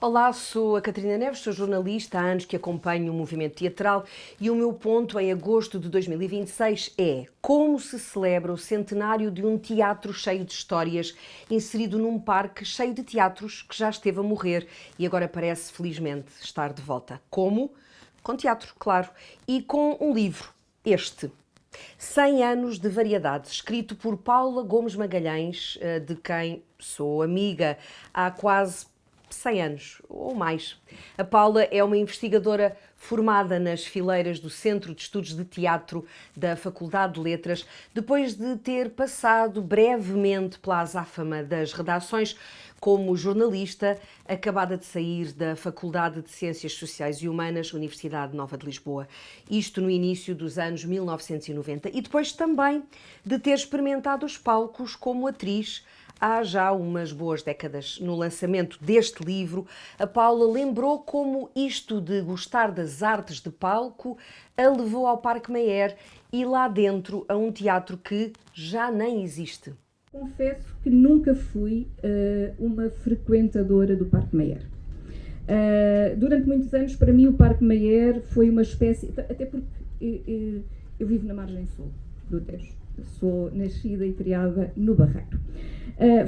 Olá, sou a Catarina Neves, sou jornalista, há anos que acompanho o movimento teatral e o meu ponto em agosto de 2026 é como se celebra o centenário de um teatro cheio de histórias, inserido num parque cheio de teatros que já esteve a morrer e agora parece, felizmente, estar de volta. Como? Com teatro, claro, e com um livro, este. 100 anos de variedades, escrito por Paula Gomes Magalhães, de quem sou amiga há quase 100 anos ou mais. A Paula é uma investigadora formada nas fileiras do Centro de Estudos de Teatro da Faculdade de Letras, depois de ter passado brevemente pela azáfama das redações como jornalista, acabada de sair da Faculdade de Ciências Sociais e Humanas, Universidade Nova de Lisboa. Isto no início dos anos 1990. E depois também de ter experimentado os palcos como atriz há já umas boas décadas. No lançamento deste livro, a Paula lembrou como isto de gostar das artes de palco a levou ao Parque Mayer e lá dentro a um teatro que já nem existe. Confesso que nunca fui uma frequentadora do Parque Mayer. Durante muitos anos, para mim, o Parque Mayer foi uma espécie... Até porque eu vivo na margem sul do Tejo. Sou nascida e criada no Barreiro.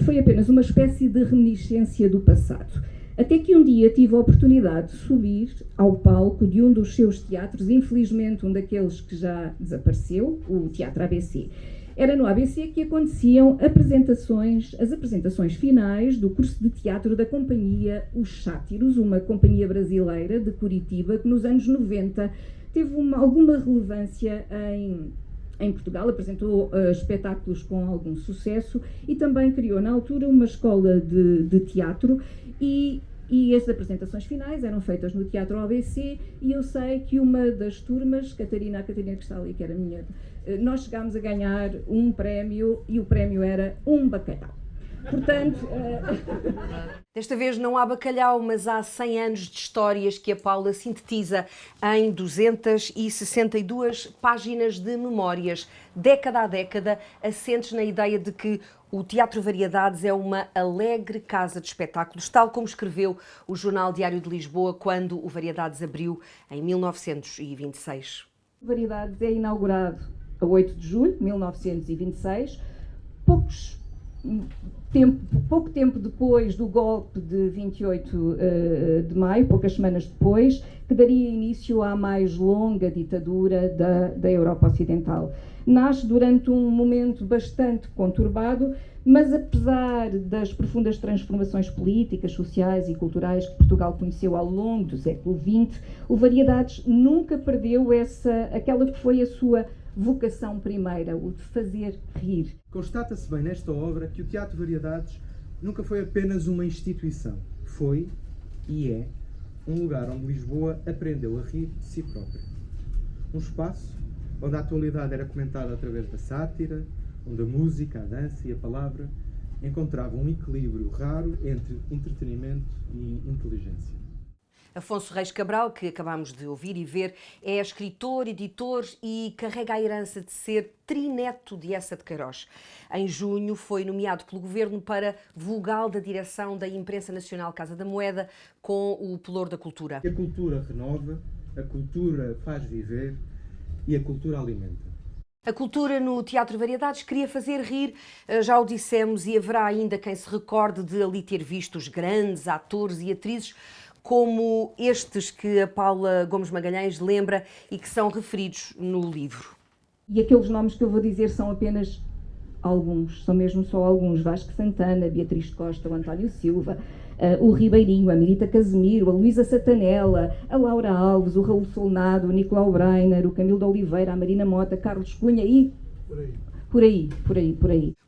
Foi apenas uma espécie de reminiscência do passado. Até que um dia tive a oportunidade de subir ao palco de um dos seus teatros, infelizmente um daqueles que já desapareceu, o Teatro ABC. Era no ABC que aconteciam as apresentações finais do curso de teatro da companhia Os Sátiros, uma companhia brasileira de Curitiba que nos anos 90 teve alguma relevância em Portugal, apresentou espetáculos com algum sucesso e também criou na altura uma escola de teatro e as apresentações finais eram feitas no Teatro ABC e eu sei que uma das turmas, a Catarina que está ali, que era minha, nós chegámos a ganhar um prémio e o prémio era um bacalhau. Portanto... Desta vez não há bacalhau, mas há 100 anos de histórias que a Paula sintetiza em 262 páginas de memórias, década a década, assentes na ideia de que o Teatro Variedades é uma alegre casa de espetáculos, tal como escreveu o Jornal Diário de Lisboa quando o Variedades abriu em 1926. O Variedades é inaugurado a 8 de julho de 1926, pouco tempo depois do golpe de 28 de maio, poucas semanas depois, que daria início à mais longa ditadura da Europa Ocidental. Nasce durante um momento bastante conturbado, mas apesar das profundas transformações políticas, sociais e culturais que Portugal conheceu ao longo do século XX, o Variedades nunca perdeu aquela que foi a sua vocação primeira, o de fazer rir. Constata-se bem nesta obra que o Teatro Variedades nunca foi apenas uma instituição. Foi, e é, um lugar onde Lisboa aprendeu a rir de si própria. Um espaço onde a atualidade era comentada através da sátira, onde a música, a dança e a palavra encontravam um equilíbrio raro entre entretenimento e inteligência. Afonso Reis Cabral, que acabámos de ouvir e ver, é escritor, editor e carrega a herança de ser trineto de Eça de Queiroz. Em junho foi nomeado pelo Governo para vogal da direção da Imprensa Nacional Casa da Moeda com o Pelour da Cultura. A cultura renova, a cultura faz viver e a cultura alimenta. A cultura no Teatro Variedades queria fazer rir, já o dissemos, e haverá ainda quem se recorde de ali ter visto os grandes atores e atrizes como estes que a Paula Gomes Magalhães lembra e que são referidos no livro. E aqueles nomes que eu vou dizer são apenas alguns, são mesmo só alguns. Vasco Santana, Beatriz Costa, o António Silva, o Ribeirinho, a Mirita Casemiro, a Luísa Satanella, a Laura Alves, o Raul Solnado, o Nicolau Breiner, o Camilo de Oliveira, a Marina Mota, Carlos Cunha e... Por aí.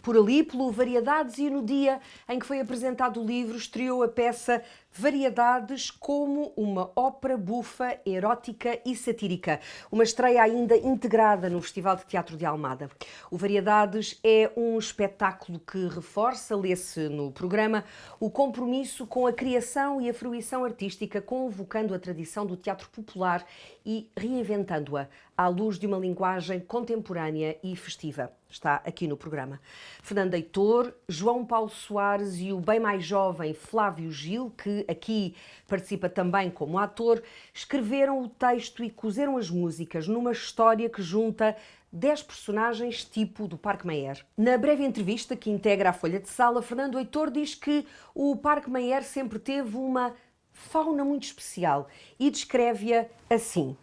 Por ali, pelo Variedades, e no dia em que foi apresentado o livro, estreou a peça Variedades como uma ópera bufa, erótica e satírica. Uma estreia ainda integrada no Festival de Teatro de Almada. O Variedades é um espetáculo que reforça, lê-se no programa, o compromisso com a criação e a fruição artística, convocando a tradição do teatro popular e reinventando-a à luz de uma linguagem contemporânea e festiva. Está aqui no programa. Fernando Heitor, João Paulo Soares e o bem mais jovem Flávio Gil, que aqui participa também como ator, escreveram o texto e cozeram as músicas numa história que junta 10 personagens tipo do Parque Mayer. Na breve entrevista que integra a Folha de Sala, Fernando Heitor diz que o Parque Mayer sempre teve uma fauna muito especial e descreve-a assim.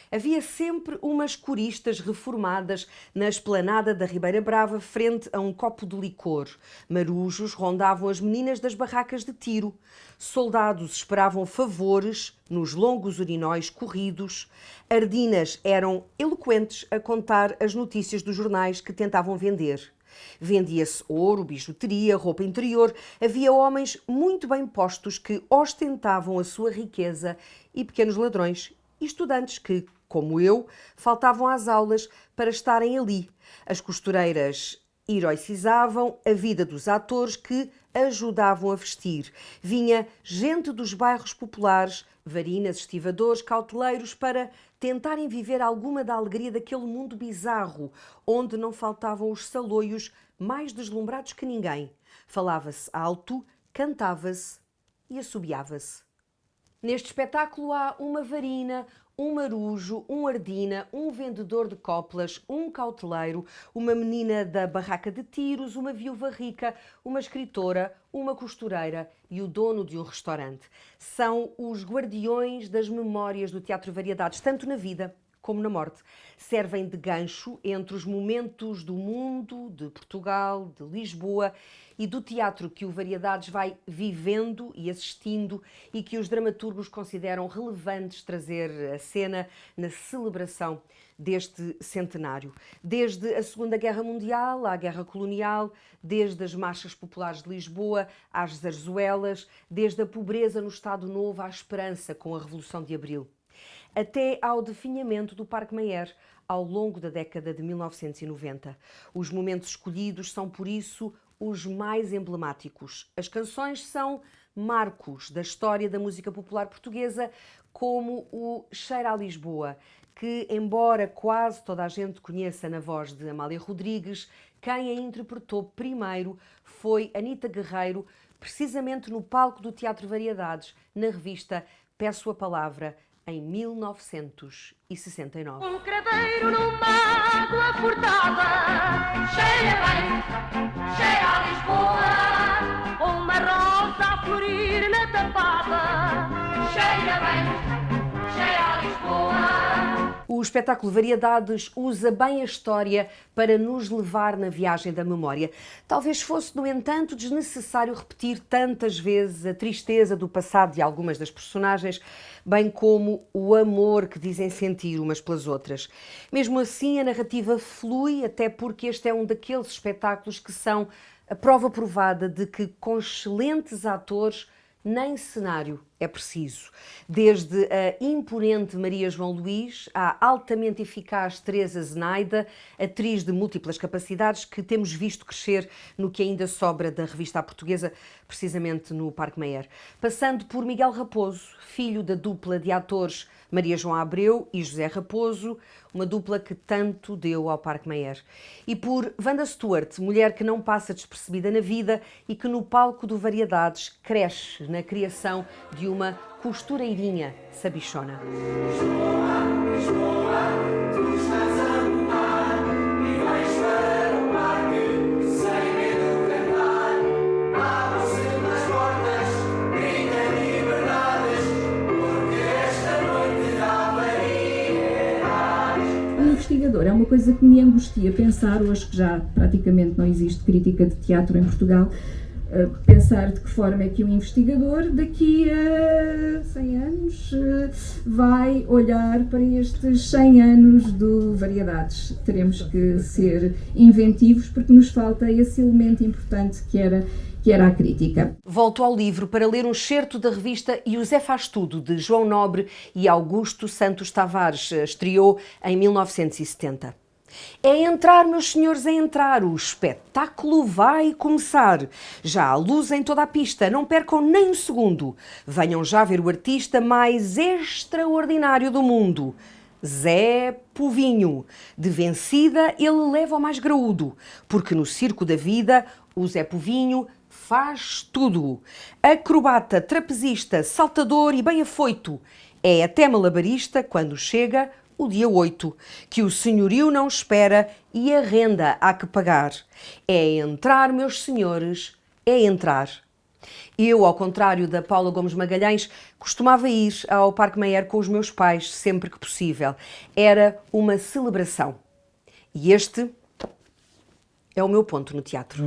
Havia sempre umas coristas reformadas na esplanada da Ribeira Brava frente a um copo de licor. Marujos rondavam as meninas das barracas de tiro. Soldados esperavam favores nos longos urinóis corridos. Ardinas eram eloquentes a contar as notícias dos jornais que tentavam vender. Vendia-se ouro, bijuteria, roupa interior. Havia homens muito bem postos que ostentavam a sua riqueza e pequenos ladrões e estudantes que, como eu, faltavam às aulas para estarem ali. As costureiras heroicizavam a vida dos atores que ajudavam a vestir. Vinha gente dos bairros populares, varinas, estivadores, cauteleiros, para tentarem viver alguma da alegria daquele mundo bizarro, onde não faltavam os saloios mais deslumbrados que ninguém. Falava-se alto, cantava-se e assobiava-se. Neste espetáculo há uma varina, um marujo, um ardina, um vendedor de coplas, um cauteleiro, uma menina da barraca de tiros, uma viúva rica, uma escritora, uma costureira e o dono de um restaurante. São os guardiões das memórias do Teatro Variedades, tanto na vida como na morte. Servem de gancho entre os momentos do mundo, de Portugal, de Lisboa e do teatro que o Variedades vai vivendo e assistindo e que os dramaturgos consideram relevantes trazer à cena na celebração deste centenário. Desde a Segunda Guerra Mundial à Guerra Colonial, desde as marchas populares de Lisboa às zarzuelas, desde a pobreza no Estado Novo à esperança com a Revolução de Abril, até ao definhamento do Parque Mayer ao longo da década de 1990. Os momentos escolhidos são, por isso, os mais emblemáticos. As canções são marcos da história da música popular portuguesa, como o Cheira a Lisboa, que, embora quase toda a gente conheça na voz de Amália Rodrigues, quem a interpretou primeiro foi Anita Guerreiro, precisamente no palco do Teatro Variedades, na revista Peço a Palavra, em 1969. Um craveiro numa água furtada, cheia bem, cheia a Lisboa. Uma rosa a florir na tapada, cheia bem, cheia a Lisboa. O espetáculo Variedades usa bem a história para nos levar na viagem da memória. Talvez fosse, no entanto, desnecessário repetir tantas vezes a tristeza do passado de algumas das personagens, bem como o amor que dizem sentir umas pelas outras. Mesmo assim, a narrativa flui, até porque este é um daqueles espetáculos que são a prova provada de que, com excelentes atores, nem cenário é preciso. Desde a imponente Maria João Luís à altamente eficaz Teresa Zenaida, atriz de múltiplas capacidades que temos visto crescer no que ainda sobra da revista à portuguesa, precisamente no Parque Mayer. Passando por Miguel Raposo, filho da dupla de atores Maria João Abreu e José Raposo, uma dupla que tanto deu ao Parque Mayer. E por Wanda Stewart, mulher que não passa despercebida na vida e que no palco do Variedades cresce na criação de uma costureirinha sabichona. Investigador é uma coisa que me angustia pensar, hoje que já praticamente não existe crítica de teatro em Portugal, pensar de que forma é que um investigador daqui a 100 anos vai olhar para estes 100 anos do Variedades. Teremos que ser inventivos porque nos falta esse elemento importante que era que era a crítica. Volto ao livro para ler um excerto da revista E o Zé Faz Tudo, de João Nobre e Augusto Santos Tavares. Estreou em 1970. É entrar, meus senhores, é entrar. O espetáculo vai começar. Já há luz em toda a pista, não percam nem um segundo. Venham já ver o artista mais extraordinário do mundo. Zé Povinho. De vencida, ele leva o mais graúdo, porque no circo da vida, o Zé Povinho faz tudo. Acrobata, trapezista, saltador e bem afoito. É até malabarista quando chega o dia 8, que o senhorio não espera e a renda há que pagar. É entrar, meus senhores, é entrar. Eu, ao contrário da Paula Gomes Magalhães, costumava ir ao Parque Mayer com os meus pais sempre que possível. Era uma celebração. E este é o meu ponto no teatro.